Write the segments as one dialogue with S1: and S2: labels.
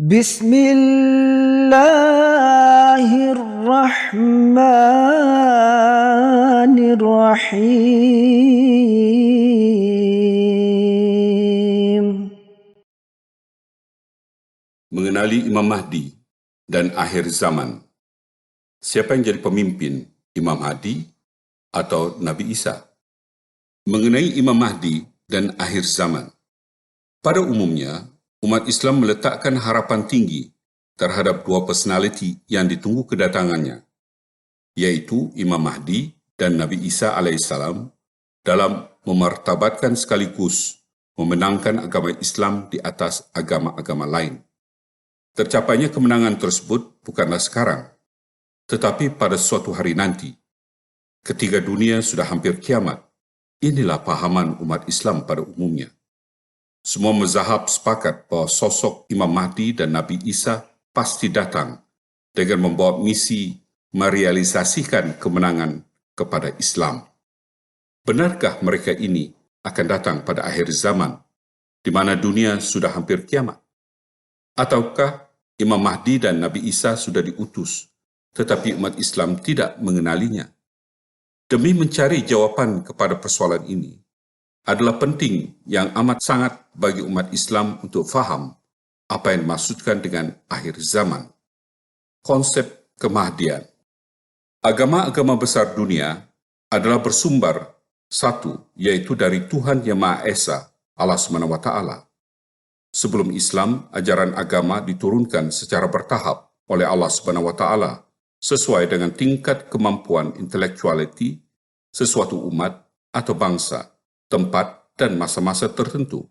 S1: Bismillahirrahmanirrahim.
S2: Mengenali Imam Mahdi dan akhir zaman. Siapa yang jadi pemimpin, Imam Mahdi atau Nabi Isa? Mengenai Imam Mahdi dan akhir zaman. Pada umumnya, umat Islam meletakkan harapan tinggi terhadap dua personaliti yang ditunggu kedatangannya, yaitu Imam Mahdi dan Nabi Isa alaihissalam dalam memartabatkan sekaligus memenangkan agama Islam di atas agama-agama lain. Tercapainya kemenangan tersebut bukanlah sekarang, tetapi pada suatu hari nanti, ketika dunia sudah hampir kiamat. Inilah pahaman umat Islam pada umumnya. Semua mazhab sepakat bahwa sosok Imam Mahdi dan Nabi Isa pasti datang dengan membawa misi merealisasikan kemenangan kepada Islam. Benarkah mereka ini akan datang pada akhir zaman, di mana dunia sudah hampir kiamat? Ataukah Imam Mahdi dan Nabi Isa sudah diutus, tetapi umat Islam tidak mengenalinya? Demi mencari jawaban kepada persoalan ini, adalah penting yang amat sangat bagi umat Islam untuk faham apa yang dimaksudkan dengan akhir zaman. Konsep kemahdian. Agama-agama besar dunia adalah bersumber satu, yaitu dari Tuhan Yang Maha Esa, Allah SWT. Sebelum Islam, ajaran agama diturunkan secara bertahap oleh Allah SWT sesuai dengan tingkat kemampuan intelektualiti sesuatu umat atau bangsa, tempat, dan masa-masa tertentu.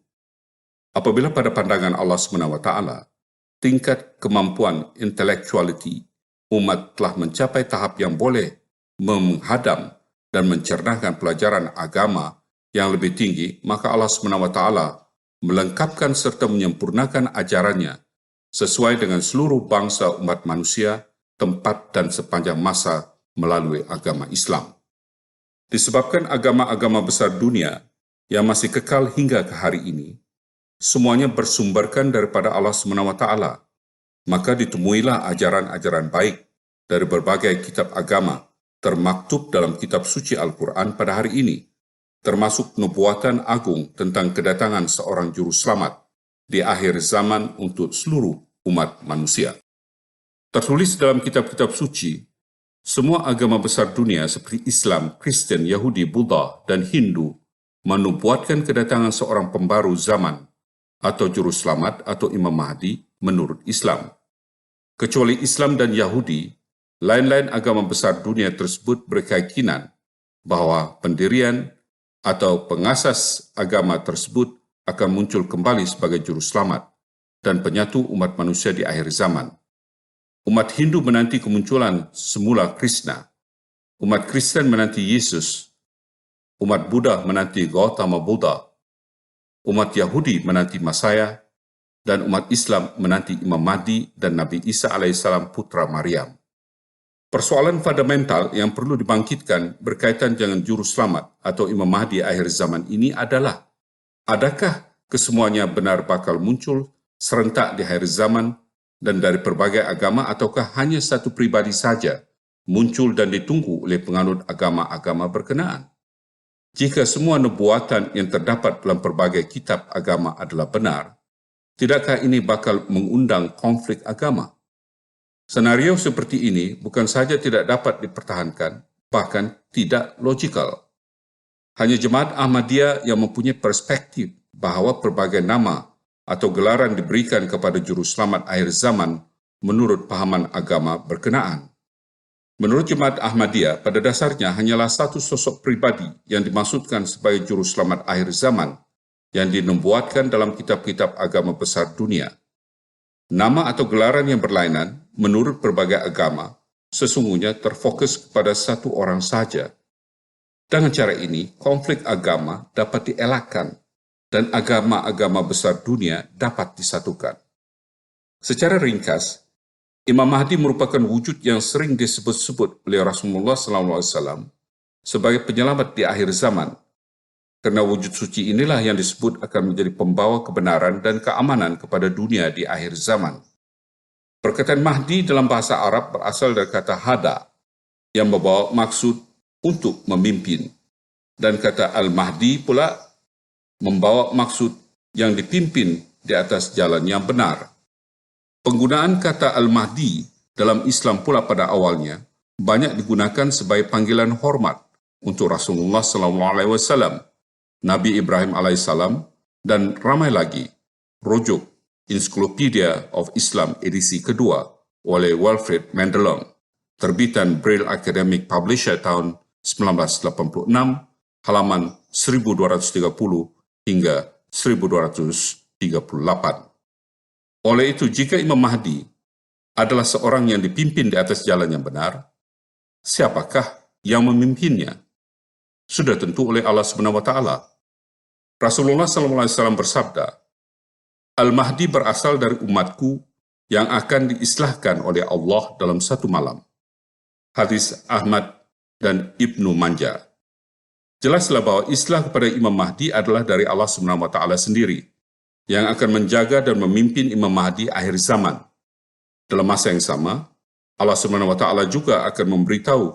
S2: Apabila pada pandangan Allah SWT, tingkat kemampuan intelektualiti umat telah mencapai tahap yang boleh menghadam dan mencernahkan pelajaran agama yang lebih tinggi, maka Allah SWT melengkapkan serta menyempurnakan ajarannya sesuai dengan seluruh bangsa umat manusia, tempat, dan sepanjang masa melalui agama Islam. Disebabkan agama-agama besar dunia yang masih kekal hingga ke hari ini, semuanya bersumberkan daripada Allah SWT, maka ditemuilah ajaran-ajaran baik dari berbagai kitab agama termaktub dalam kitab suci Al-Quran pada hari ini, termasuk nubuatan agung tentang kedatangan seorang juru selamat di akhir zaman untuk seluruh umat manusia. Tertulis dalam kitab-kitab suci, semua agama besar dunia seperti Islam, Kristen, Yahudi, Buddha, dan Hindu menubuatkan kedatangan seorang pembaru zaman atau juru selamat atau Imam Mahdi menurut Islam. Kecuali Islam dan Yahudi, lain-lain agama besar dunia tersebut berkeyakinan bahwa pendirian atau pengasas agama tersebut akan muncul kembali sebagai juru selamat dan penyatu umat manusia di akhir zaman. Umat Hindu menanti kemunculan semula Krishna, umat Kristen menanti Yesus, umat Buddha menanti Gautama Buddha, umat Yahudi menanti Masaya, dan umat Islam menanti Imam Mahdi dan Nabi Isa alaihissalam putra Maryam. Persoalan fundamental yang perlu dibangkitkan berkaitan dengan juru selamat atau Imam Mahdi akhir zaman ini adalah, adakah kesemuanya benar bakal muncul serentak di akhir zaman dan dari berbagai agama, ataukah hanya satu pribadi saja muncul dan ditunggu oleh penganut agama-agama berkenaan? Jika semua nubuatan yang terdapat dalam berbagai kitab agama adalah benar, tidakkah ini bakal mengundang konflik agama? Senario seperti ini bukan saja tidak dapat dipertahankan, bahkan tidak logikal. Hanya Jemaat Ahmadiyah yang mempunyai perspektif bahwa berbagai nama atau gelaran diberikan kepada juru selamat akhir zaman menurut pahaman agama berkenaan. Menurut Jemaat Ahmadiyah, pada dasarnya hanyalah satu sosok pribadi yang dimaksudkan sebagai juru selamat akhir zaman yang dinubuatkan dalam kitab-kitab agama besar dunia. Nama atau gelaran yang berlainan menurut berbagai agama sesungguhnya terfokus kepada satu orang saja. Dengan cara ini, konflik agama dapat dielakkan dan agama-agama besar dunia dapat disatukan. Secara ringkas, Imam Mahdi merupakan wujud yang sering disebut-sebut oleh Rasulullah SAW sebagai penyelamat di akhir zaman, karena wujud suci inilah yang disebut akan menjadi pembawa kebenaran dan keamanan kepada dunia di akhir zaman. Perkataan Mahdi dalam bahasa Arab berasal dari kata hada, yang membawa maksud untuk memimpin, dan kata Al-Mahdi pula membawa maksud yang dipimpin di atas jalan yang benar. Penggunaan kata Al-Mahdi dalam Islam pula pada awalnya banyak digunakan sebagai panggilan hormat untuk Rasulullah SAW, Nabi Ibrahim alaihissalam, dan ramai lagi. Rujuk Encyclopedia of Islam edisi kedua oleh Wilfred Mendelong, terbitan Braille Academic Publisher tahun 1986, halaman 1230 hingga 1238. Oleh itu, jika Imam Mahdi adalah seorang yang dipimpin di atas jalan yang benar, siapakah yang memimpinnya? Sudah tentu oleh Allah SWT. Rasulullah SAW bersabda, Al-Mahdi berasal dari umatku yang akan diislahkan oleh Allah dalam satu malam. Hadis Ahmad dan Ibnu Manja. Jelaslah bahwa islah kepada Imam Mahdi adalah dari Allah SWT sendiri, yang akan menjaga dan memimpin Imam Mahdi akhir zaman. Dalam masa yang sama, Allah SWT juga akan memberitahu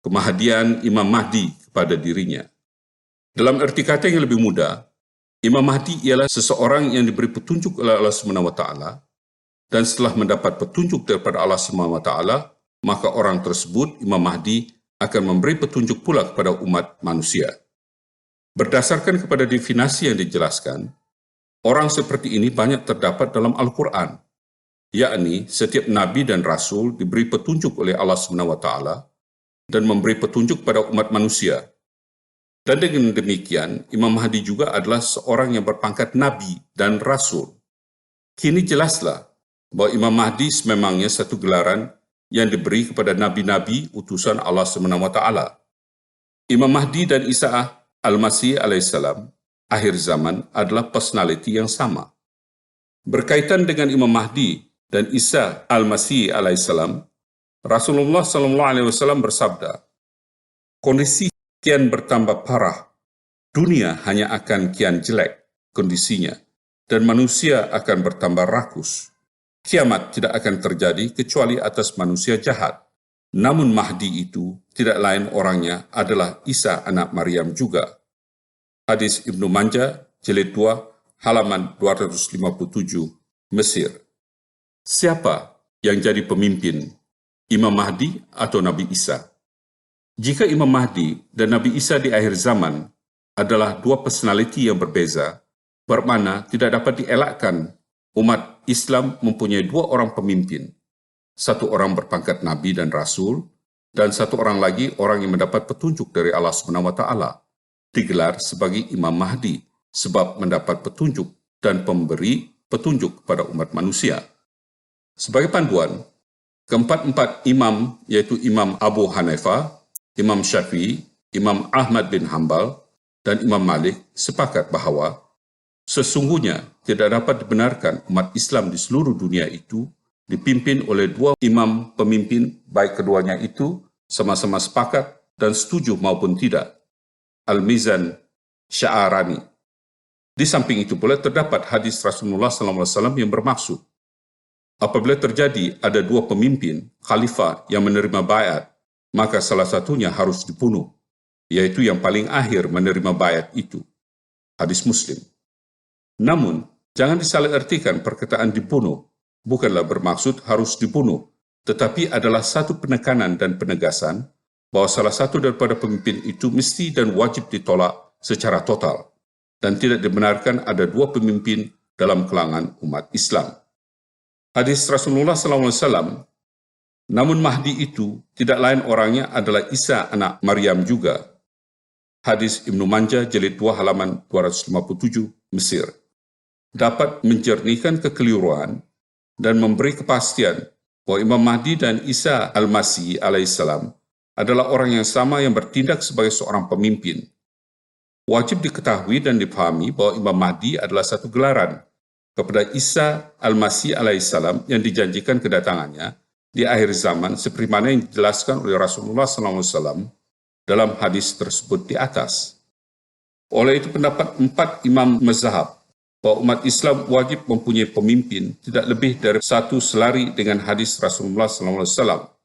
S2: kemahdian Imam Mahdi kepada dirinya. Dalam arti kata yang lebih mudah, Imam Mahdi ialah seseorang yang diberi petunjuk oleh Allah SWT, dan setelah mendapat petunjuk daripada Allah SWT, maka orang tersebut, Imam Mahdi, akan memberi petunjuk pula kepada umat manusia. Berdasarkan kepada definisi yang dijelaskan, orang seperti ini banyak terdapat dalam Al-Quran, yakni setiap Nabi dan Rasul diberi petunjuk oleh Allah SWT dan memberi petunjuk pada umat manusia. Dan dengan demikian, Imam Mahdi juga adalah seorang yang berpangkat Nabi dan Rasul. Kini jelaslah bahwa Imam Mahdi sememangnya satu gelaran yang diberi kepada Nabi-Nabi utusan Allah SWT. Imam Mahdi dan Isa Al-Masih alaihissalam akhir zaman adalah personality yang sama. Berkaitan dengan Imam Mahdi dan Isa Al-Masih alaihissalam, Rasulullah SAW bersabda, kondisi kian bertambah parah, dunia hanya akan kian jelek kondisinya, dan manusia akan bertambah rakus. Kiamat tidak akan terjadi kecuali atas manusia jahat. Namun Mahdi itu tidak lain orangnya adalah Isa anak Maryam juga. Hadis Ibnu Manja, jilid 2, halaman 257, Mesir. Siapa yang jadi pemimpin, Imam Mahdi atau Nabi Isa? Jika Imam Mahdi dan Nabi Isa di akhir zaman adalah dua personality yang berbeza, bermakna tidak dapat dielakkan umat Islam mempunyai dua orang pemimpin, satu orang berpangkat Nabi dan Rasul, dan satu orang lagi orang yang mendapat petunjuk dari Allah SWT, digelar sebagai Imam Mahdi, sebab mendapat petunjuk dan pemberi petunjuk kepada umat manusia. Sebagai panduan, keempat-empat imam, yaitu Imam Abu Hanifah, Imam Syafi'i, Imam Ahmad bin Hanbal, dan Imam Malik sepakat bahawa sesungguhnya tidak dapat dibenarkan umat Islam di seluruh dunia itu dipimpin oleh dua imam pemimpin, baik keduanya itu sama-sama sepakat dan setuju maupun tidak. Al-Mizan Sya'arani. Di samping itu pula terdapat hadis Rasulullah SAW yang bermaksud, apabila terjadi ada dua pemimpin, khalifah yang menerima baiat, maka salah satunya harus dibunuh, yaitu yang paling akhir menerima baiat itu. Hadis Muslim. Namun, jangan disalahartikan perkataan dibunuh, bukanlah bermaksud harus dibunuh, tetapi adalah satu penekanan dan penegasan bahwa salah satu daripada pemimpin itu mesti dan wajib ditolak secara total, dan tidak dibenarkan ada dua pemimpin dalam kalangan umat Islam. Hadis Rasulullah SAW, namun Mahdi itu tidak lain orangnya adalah Isa anak Maryam juga. Hadis Ibnu Manja, jilid 2, halaman 257, Mesir. Dapat menjernihkan kekeliruan dan memberi kepastian bahwa Imam Mahdi dan Isa Al-Masih alaihissalam adalah orang yang sama yang bertindak sebagai seorang pemimpin. Wajib diketahui dan dipahami bahwa Imam Mahdi adalah satu gelaran kepada Isa Al-Masih alaihissalam yang dijanjikan kedatangannya di akhir zaman seperti mana yang dijelaskan oleh Rasulullah SAW dalam hadis tersebut di atas. Oleh itu pendapat 4 imam mazhab bahawa umat Islam wajib mempunyai pemimpin tidak lebih dari satu selari dengan hadis Rasulullah SAW.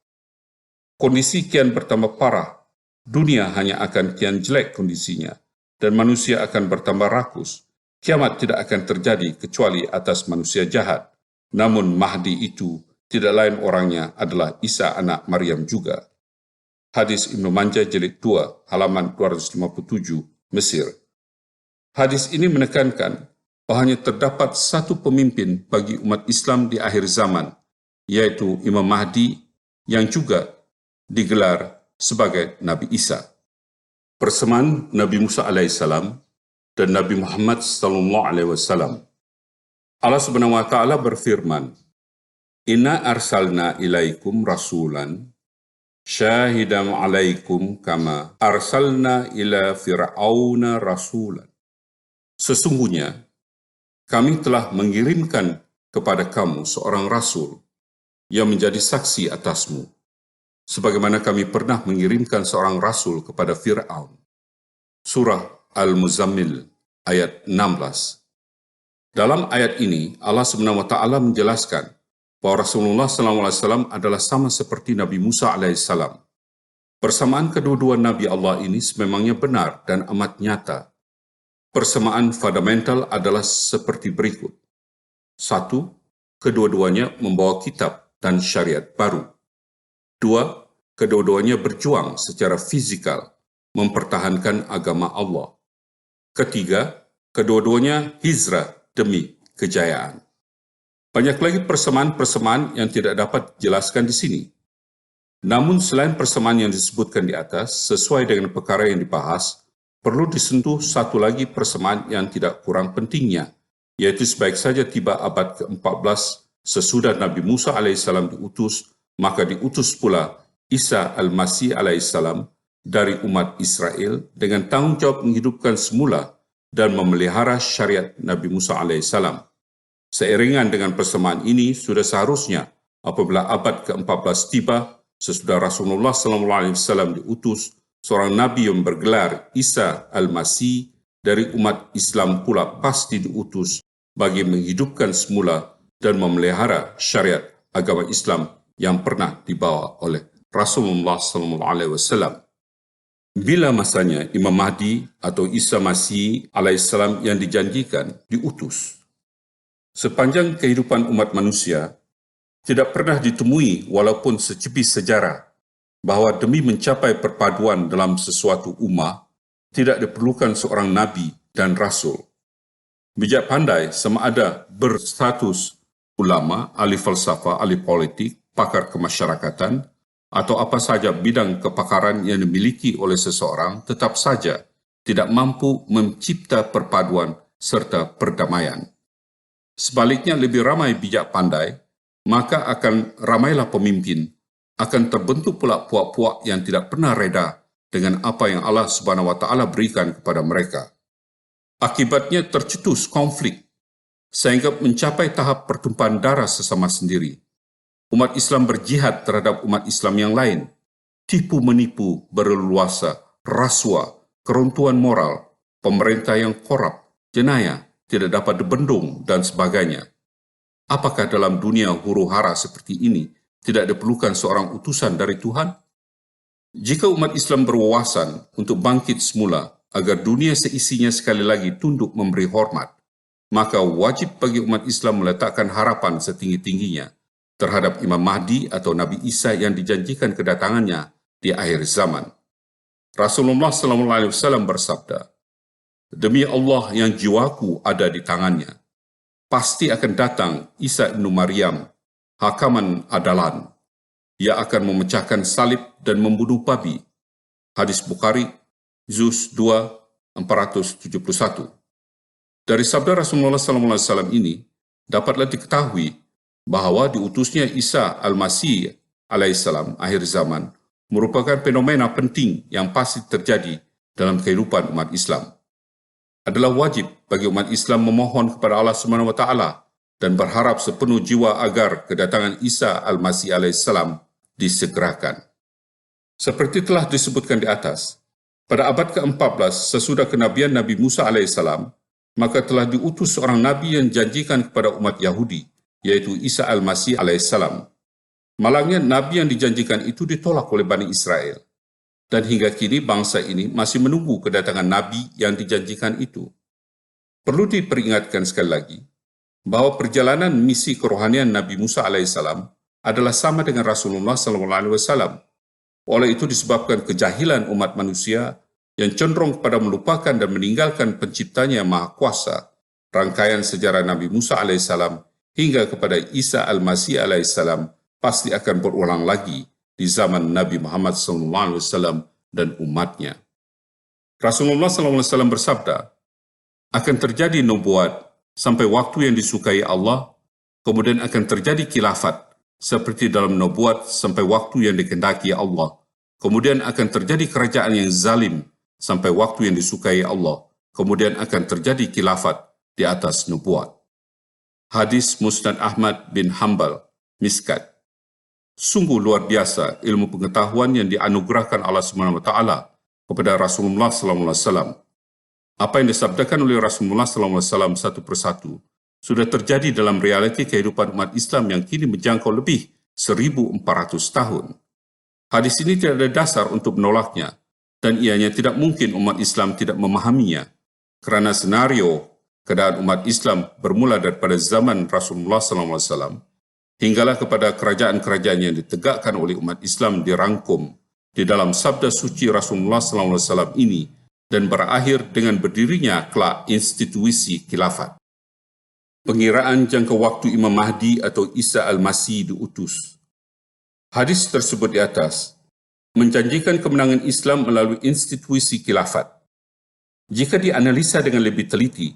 S2: Kondisi kian bertambah parah, dunia hanya akan kian jelek kondisinya, dan manusia akan bertambah rakus. Kiamat tidak akan terjadi kecuali atas manusia jahat. Namun Mahdi itu tidak lain orangnya adalah Isa anak Maryam juga. Hadis Ibnu Majah jilid 2, halaman 257, Mesir. Hadis ini menekankan bahwa hanya terdapat satu pemimpin bagi umat Islam di akhir zaman, yaitu Imam Mahdi yang juga digelar sebagai Nabi Isa. Persamaan Nabi Musa alaihissalam dan Nabi Muhammad sallallahu alaihi wasallam. Allah Subhanahu wa taala berfirman, "Inna arsalna ilaikum rasulan syahidan alaikum kama arsalna ila fir'auna rasulan." Sesungguhnya kami telah mengirimkan kepada kamu seorang rasul yang menjadi saksi atasmu, sebagaimana kami pernah mengirimkan seorang rasul kepada Fir'aun. Surah Al-Muzammil ayat 16. Dalam ayat ini, Allah Subhanahu wa taala menjelaskan bahwa Rasulullah SAW adalah sama seperti Nabi Musa alaihissalam. Persamaan kedua-dua Nabi Allah ini sememangnya benar dan amat nyata. Persamaan fundamental adalah seperti berikut. 1. Kedua-duanya membawa kitab dan syariat baru. 2. Kedua-duanya berjuang secara fisikal mempertahankan agama Allah. 3. Kedua-duanya hijrah demi kejayaan. Banyak lagi persamaan-persamaan yang tidak dapat dijelaskan di sini. Namun selain persamaan yang disebutkan di atas, sesuai dengan perkara yang dibahas, perlu disentuh satu lagi persamaan yang tidak kurang pentingnya, yaitu sebaik saja tiba abad ke-14 sesudah Nabi Musa alaihissalam diutus, maka diutus pula Isa al-Masih alaihissalam dari umat Israel dengan tanggung jawab menghidupkan semula dan memelihara syariat Nabi Musa alaihissalam. Seiringan dengan persamaan ini, sudah seharusnya apabila abad ke-14 tiba, sesudah Rasulullah SAW diutus, seorang Nabi yang bergelar Isa al-Masih dari umat Islam pula pasti diutus bagi menghidupkan semula dan memelihara syariat agama Islam yang pernah dibawa oleh Rasulullah SAW. Bila masanya Imam Mahdi atau Isa Masih alaihissalam yang dijanjikan diutus. Sepanjang kehidupan umat manusia, tidak pernah ditemui walaupun secepis sejarah bahwa demi mencapai perpaduan dalam sesuatu ummah, tidak diperlukan seorang nabi dan rasul. Bijak pandai sama ada berstatus ulama, ahli falsafah, ahli politik, pakar kemasyarakatan, atau apa saja bidang kepakaran yang dimiliki oleh seseorang, tetap saja tidak mampu mencipta perpaduan serta perdamaian. Sebaliknya lebih ramai bijak pandai, maka akan ramailah pemimpin, akan terbentuk pula puak-puak yang tidak pernah reda dengan apa yang Allah Subhanahu wa taala berikan kepada mereka. Akibatnya tercetus konflik, sehingga mencapai tahap pertumpahan darah sesama sendiri. Umat Islam berjihad terhadap umat Islam yang lain, tipu-menipu berleluasa, rasuah, keruntuhan moral, pemerintah yang korup, jenayah, tidak dapat dibendung, dan sebagainya. Apakah dalam dunia huru-hara seperti ini tidak diperlukan seorang utusan dari Tuhan? Jika umat Islam berwawasan untuk bangkit semula agar dunia seisinya sekali lagi tunduk memberi hormat, maka wajib bagi umat Islam meletakkan harapan setinggi-tingginya terhadap Imam Mahdi atau Nabi Isa yang dijanjikan kedatangannya di akhir zaman. Rasulullah SAW bersabda, "Demi Allah yang jiwaku ada di tangannya, pasti akan datang Isa ibnu Maryam, hakaman adalan. Ia akan memecahkan salib dan membunuh babi." Hadis Bukhari, Juz 2, 471. Dari sabda Rasulullah SAW ini, dapatlah diketahui bahwa diutusnya Isa al-Masih alaihissalam akhir zaman merupakan fenomena penting yang pasti terjadi dalam kehidupan umat Islam. Adalah wajib bagi umat Islam memohon kepada Allah Subhanahu wa taala dan berharap sepenuh jiwa agar kedatangan Isa al-Masih alaihissalam disegerakan. Seperti telah disebutkan di atas, pada abad ke-14 sesudah kenabian Nabi Musa alaihissalam, maka telah diutus seorang Nabi yang janjikan kepada umat Yahudi, yaitu Isa Al-Masih alaihissalam. Malangnya Nabi yang dijanjikan itu ditolak oleh Bani Israel. Dan hingga kini bangsa ini masih menunggu kedatangan Nabi yang dijanjikan itu. Perlu diperingatkan sekali lagi, bahwa perjalanan misi kerohanian Nabi Musa alaihissalam adalah sama dengan Rasulullah SAW. Oleh itu disebabkan kejahilan umat manusia yang cenderung kepada melupakan dan meninggalkan penciptanya yang maha kuasa, rangkaian sejarah Nabi Musa alaihissalam hingga kepada Isa Al-Masih alaihissalam pasti akan berulang lagi di zaman Nabi Muhammad SAW dan umatnya. Rasulullah SAW bersabda, akan terjadi nubuat sampai waktu yang disukai Allah, kemudian akan terjadi khilafat seperti dalam nubuat sampai waktu yang dikehendaki Allah. Kemudian akan terjadi kerajaan yang zalim sampai waktu yang disukai Allah. Kemudian akan terjadi khilafat di atas nubuat. Hadis Musnad Ahmad bin Hanbal, Miskat. Sungguh luar biasa ilmu pengetahuan yang dianugerahkan Allah SWT kepada Rasulullah SAW. Apa yang disabdakan oleh Rasulullah SAW satu persatu sudah terjadi dalam realiti kehidupan umat Islam yang kini menjangkau lebih 1.400 tahun. Hadis ini tidak ada dasar untuk menolaknya, dan ianya tidak mungkin umat Islam tidak memahaminya, kerana senario keadaan umat Islam bermula daripada zaman Rasulullah SAW, hinggalah kepada kerajaan-kerajaan yang ditegakkan oleh umat Islam dirangkum di dalam sabda suci Rasulullah SAW ini, dan berakhir dengan berdirinya kelak institusi khilafat. Pengiraan jangka waktu Imam Mahdi atau Isa Al-Masih diutus. Hadis tersebut di atas menjanjikan kemenangan Islam melalui institusi khilafat. Jika dianalisa dengan lebih teliti,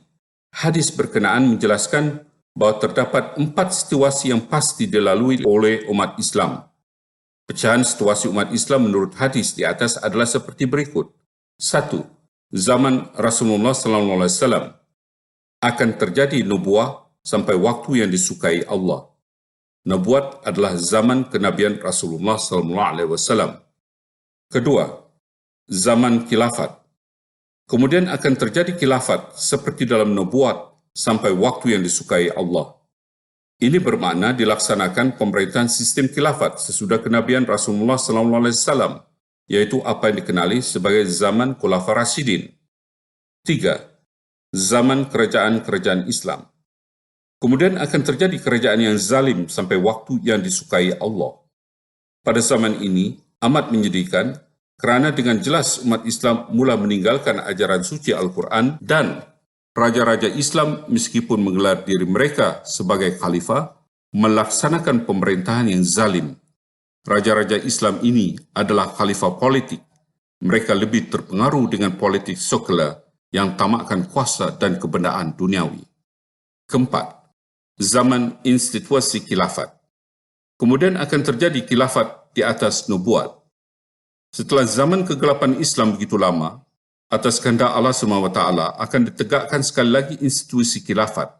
S2: hadis berkenaan menjelaskan bahawa terdapat 4 situasi yang pasti dilalui oleh umat Islam. Pecahan situasi umat Islam menurut hadis di atas adalah seperti berikut. 1. Zaman Rasulullah SAW. Akan terjadi nubuah sampai waktu yang disukai Allah. Nubuat adalah zaman kenabian Rasulullah SAW. Kedua, zaman khilafat. Kemudian akan terjadi khilafat seperti dalam nubuat sampai waktu yang disukai Allah. Ini bermakna dilaksanakan pemerintahan sistem khilafat sesudah kenabian Rasulullah SAW, yaitu apa yang dikenali sebagai zaman Khulafa Rasyidin. 3. Zaman kerajaan-kerajaan Islam. Kemudian akan terjadi kerajaan yang zalim sampai waktu yang disukai Allah. Pada zaman ini amat menyedihkan kerana dengan jelas umat Islam mula meninggalkan ajaran suci Al-Quran dan raja-raja Islam meskipun menggelar diri mereka sebagai khalifah melaksanakan pemerintahan yang zalim. Raja-raja Islam ini adalah khalifah politik. Mereka lebih terpengaruh dengan politik sekular yang tamakkan kuasa dan kebendaan duniawi. Keempat, zaman institusi khilafat. Kemudian akan terjadi khilafat di atas nubuat. Setelah zaman kegelapan Islam begitu lama, atas kehendak Allah SWT akan ditegakkan sekali lagi institusi khilafat.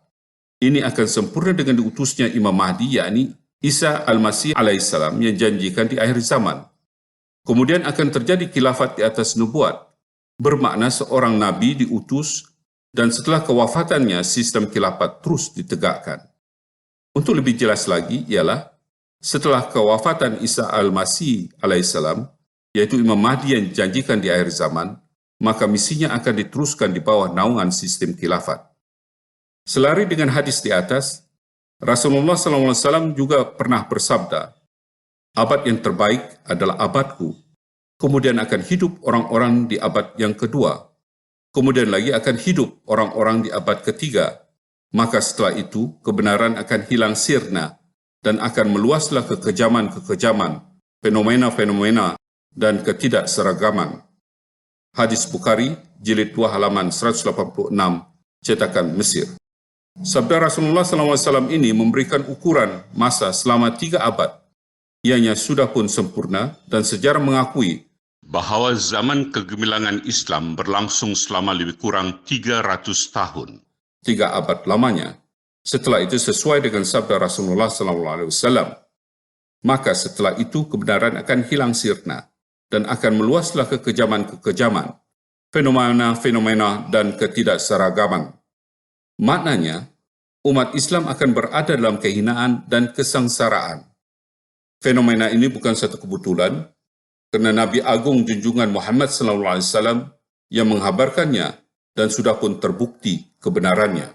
S2: Ini akan sempurna dengan diutusnya Imam Mahdi, yakni Isa Al-Masih alaihissalam yang janjikan di akhir zaman. Kemudian akan terjadi khilafat di atas nubuat. Bermakna seorang Nabi diutus dan setelah kewafatannya sistem khilafat terus ditegakkan. Untuk lebih jelas lagi ialah setelah kewafatan Isa Al-Masih alaihissalam, yaitu Imam Mahdi yang dijanjikan di akhir zaman, maka misinya akan diteruskan di bawah naungan sistem khilafat. Selari dengan hadis di atas, Rasulullah SAW juga pernah bersabda, abad yang terbaik adalah abadku, kemudian akan hidup orang-orang di abad yang kedua, kemudian lagi akan hidup orang-orang di abad ketiga, maka setelah itu kebenaran akan hilang sirna dan akan meluaslah kekejaman-kekejaman, fenomena-fenomena dan ketidakseragaman. Hadis Bukhari, jilid 2 halaman 186, cetakan Mesir. Sabda Rasulullah SAW ini memberikan ukuran masa selama 3 abad. Ianya sudah pun sempurna dan sejarah mengakui bahawa zaman kegemilangan Islam berlangsung selama lebih kurang 300 tahun. 3 abad lamanya. Setelah itu sesuai dengan sabda Rasulullah SAW. Maka setelah itu kebenaran akan hilang sirna dan akan meluaslah kekejaman-kekejaman, fenomena-fenomena dan ketidakseragaman. Maknanya, umat Islam akan berada dalam kehinaan dan kesengsaraan. Fenomena ini bukan satu kebetulan, kerana Nabi Agung Junjungan Muhammad SAW yang menghabarkannya dan sudah pun terbukti kebenarannya.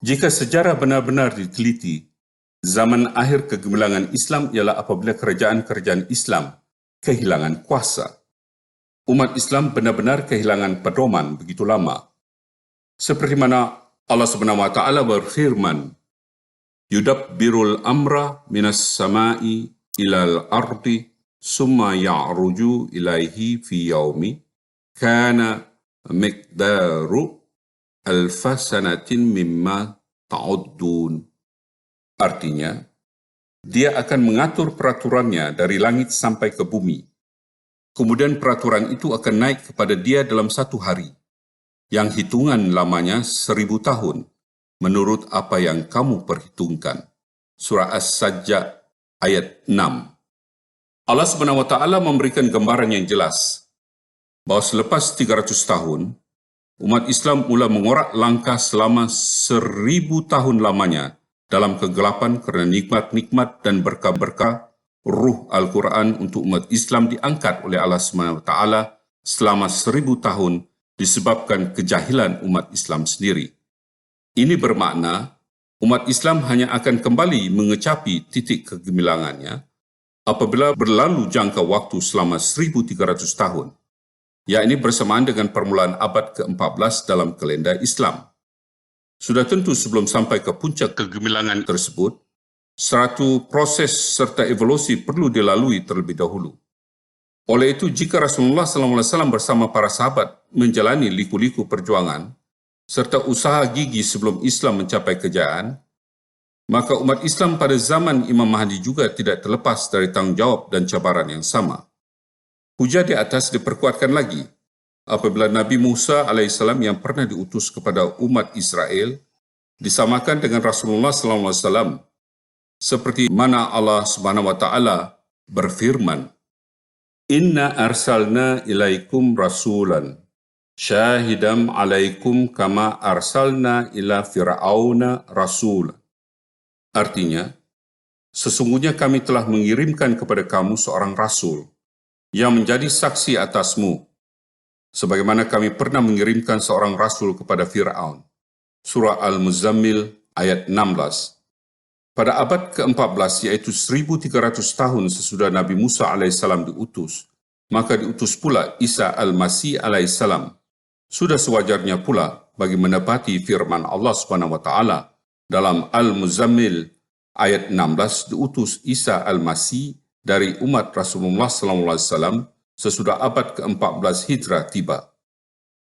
S2: Jika sejarah benar-benar diteliti, zaman akhir kegemilangan Islam ialah apabila kerajaan-kerajaan Islam kehilangan kuasa. Umat Islam benar-benar kehilangan pedoman begitu lama. Seperti mana Allah SWT berfirman, yudabbirul amra minas sama'i ilal ardi summa ya'ruju ilaihi fi yaumi kana miqdaru alfasanatin mimma ta'uddun. Artinya, dia akan mengatur peraturannya dari langit sampai ke bumi. Kemudian peraturan itu akan naik kepada dia dalam satu hari, yang hitungan lamanya 1000 tahun, menurut apa yang kamu perhitungkan. Surah As-Sajdah ayat 6. Allah SWT memberikan gambaran yang jelas bahawa selepas 300 tahun, umat Islam mula mengorak langkah selama 1000 tahun lamanya dalam kegelapan kerana nikmat-nikmat dan berkah-berkah ruh Al-Quran untuk umat Islam diangkat oleh Allah SWT selama 1000 tahun disebabkan kejahilan umat Islam sendiri. Ini bermakna umat Islam hanya akan kembali mengecapi titik kegemilangannya apabila berlalu jangka waktu selama 1300 tahun, yakni bersamaan dengan permulaan abad ke-14 dalam kalender Islam. Sudah tentu sebelum sampai ke puncak kegemilangan tersebut, suatu proses serta evolusi perlu dilalui terlebih dahulu. Oleh itu, jika Rasulullah SAW bersama para sahabat menjalani liku-liku perjuangan serta usaha gigi sebelum Islam mencapai kejayaan, maka umat Islam pada zaman Imam Mahdi juga tidak terlepas dari tanggungjawab dan cabaran yang sama. Hujah di atas diperkuatkan lagi apabila Nabi Musa AS yang pernah diutus kepada umat Israel disamakan dengan Rasulullah SAW, seperti mana Allah SWT berfirman, Inna arsalna ilaikum rasulan, syahidam alaikum kama arsalna ila fir'auna rasul. Artinya, sesungguhnya kami telah mengirimkan kepada kamu seorang rasul yang menjadi saksi atasmu, sebagaimana kami pernah mengirimkan seorang rasul kepada Fir'aun. Surah Al-Muzammil ayat 16. Pada abad ke-14, iaitu 1300 tahun sesudah Nabi Musa AS diutus, maka diutus pula Isa Al-Masih AS. Sudah sewajarnya pula bagi menepati firman Allah SWT dalam Al-Muzammil ayat 16, diutus Isa Al-Masih dari umat Rasulullah SAW sesudah abad ke-14 Hijrah tiba.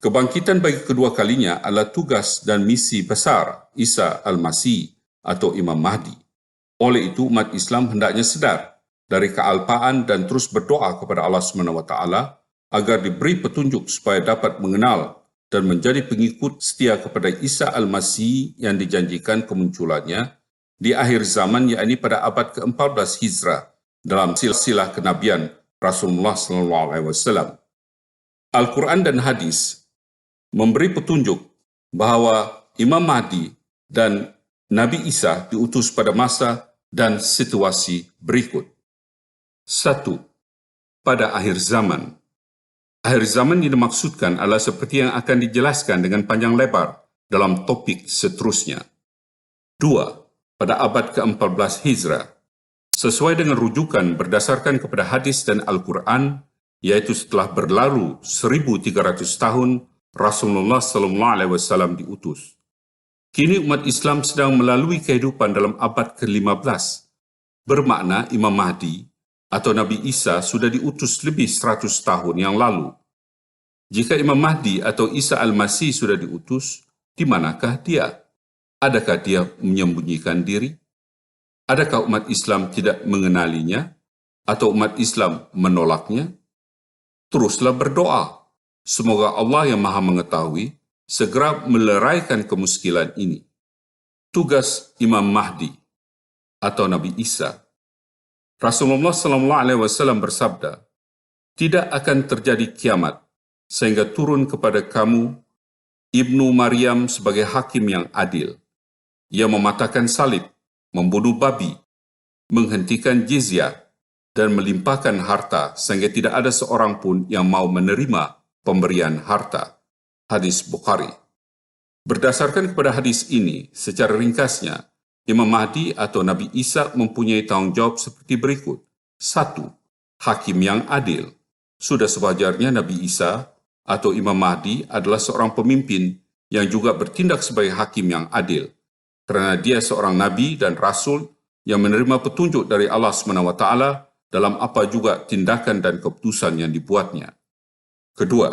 S2: Kebangkitan bagi kedua kalinya adalah tugas dan misi besar Isa Al-Masih atau Imam Mahdi. Oleh itu, umat Islam hendaknya sedar dari kealpaan dan terus berdoa kepada Allah SWT agar diberi petunjuk supaya dapat mengenal dan menjadi pengikut setia kepada Isa Al-Masih yang dijanjikan kemunculannya di akhir zaman, yakni pada abad ke-14 Hijrah dalam silsilah kenabian Rasulullah SAW. Al-Quran dan hadis memberi petunjuk bahawa Imam Mahdi dan Nabi Isa diutus pada masa dan situasi berikut. 1. Pada akhir zaman. Akhir zaman yang dimaksudkan adalah seperti yang akan dijelaskan dengan panjang lebar dalam topik seterusnya. 2. Pada abad ke-14 Hijrah. Sesuai dengan rujukan berdasarkan kepada hadis dan Al-Quran, yaitu setelah berlalu 1300 tahun Rasulullah SAW diutus. Kini umat Islam sedang melalui kehidupan dalam abad ke-15. Bermakna Imam Mahdi atau Nabi Isa sudah diutus lebih 100 tahun yang lalu. Jika Imam Mahdi atau Isa Al-Masih sudah diutus, di manakah dia? Adakah dia menyembunyikan diri? Adakah umat Islam tidak mengenalinya? Atau umat Islam menolaknya? Teruslah berdoa. Semoga Allah yang Maha Mengetahui segera meleraikan kemuskilan ini. Tugas Imam Mahdi atau Nabi Isa. Rasulullah SAW bersabda, tidak akan terjadi kiamat sehingga turun kepada kamu Ibnu Maryam sebagai hakim yang adil. Ia mematahkan salib, membunuh babi, menghentikan jizyah, dan melimpahkan harta sehingga tidak ada seorang pun yang mau menerima pemberian harta. Hadis Bukhari. Berdasarkan kepada hadis ini, secara ringkasnya, Imam Mahdi atau Nabi Isa mempunyai tanggungjawab seperti berikut. 1. Hakim yang adil. Sudah sewajarnya Nabi Isa atau Imam Mahdi adalah seorang pemimpin yang juga bertindak sebagai hakim yang adil, kerana dia seorang Nabi dan Rasul yang menerima petunjuk dari Allah SWT dalam apa juga tindakan dan keputusan yang dibuatnya. Kedua,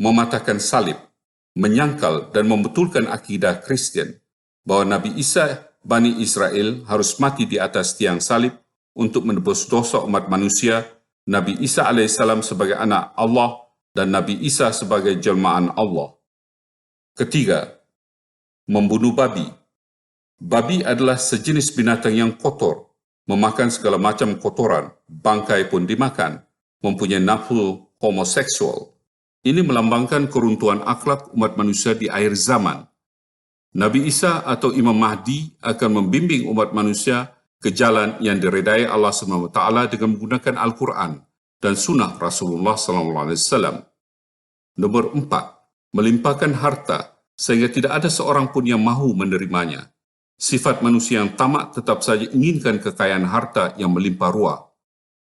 S2: mematahkan salib, menyangkal dan membetulkan akidah Kristian bahawa Nabi Isa Bani Israel harus mati di atas tiang salib untuk menebus dosa umat manusia, Nabi Isa AS sebagai anak Allah dan Nabi Isa sebagai jelmaan Allah. Ketiga, membunuh babi. Babi adalah sejenis binatang yang kotor, memakan segala macam kotoran, bangkai pun dimakan, mempunyai nafsu homoseksual. Ini melambangkan keruntuhan akhlak umat manusia di akhir zaman. Nabi Isa atau Imam Mahdi akan membimbing umat manusia ke jalan yang diredai Allah SWT dengan menggunakan Al-Quran dan sunnah Rasulullah SAW. Nomor 4, melimpahkan harta sehingga tidak ada seorang pun yang mahu menerimanya. Sifat manusia yang tamak tetap saja inginkan kekayaan harta yang melimpah ruah.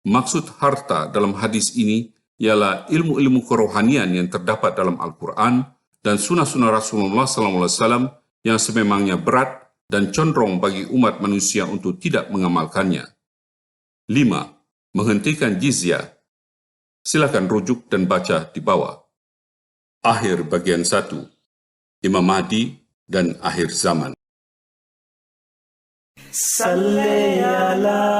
S2: Maksud harta dalam hadis ini ialah ilmu-ilmu kerohanian yang terdapat dalam Al-Quran dan sunnah-sunnah Rasulullah SAW yang sememangnya berat dan condong bagi umat manusia untuk tidak mengamalkannya. 5. Menghentikan jizyah. Silakan rujuk dan baca di bawah. Akhir bagian 1. Imam Mahdi dan akhir zaman.
S1: Salli ala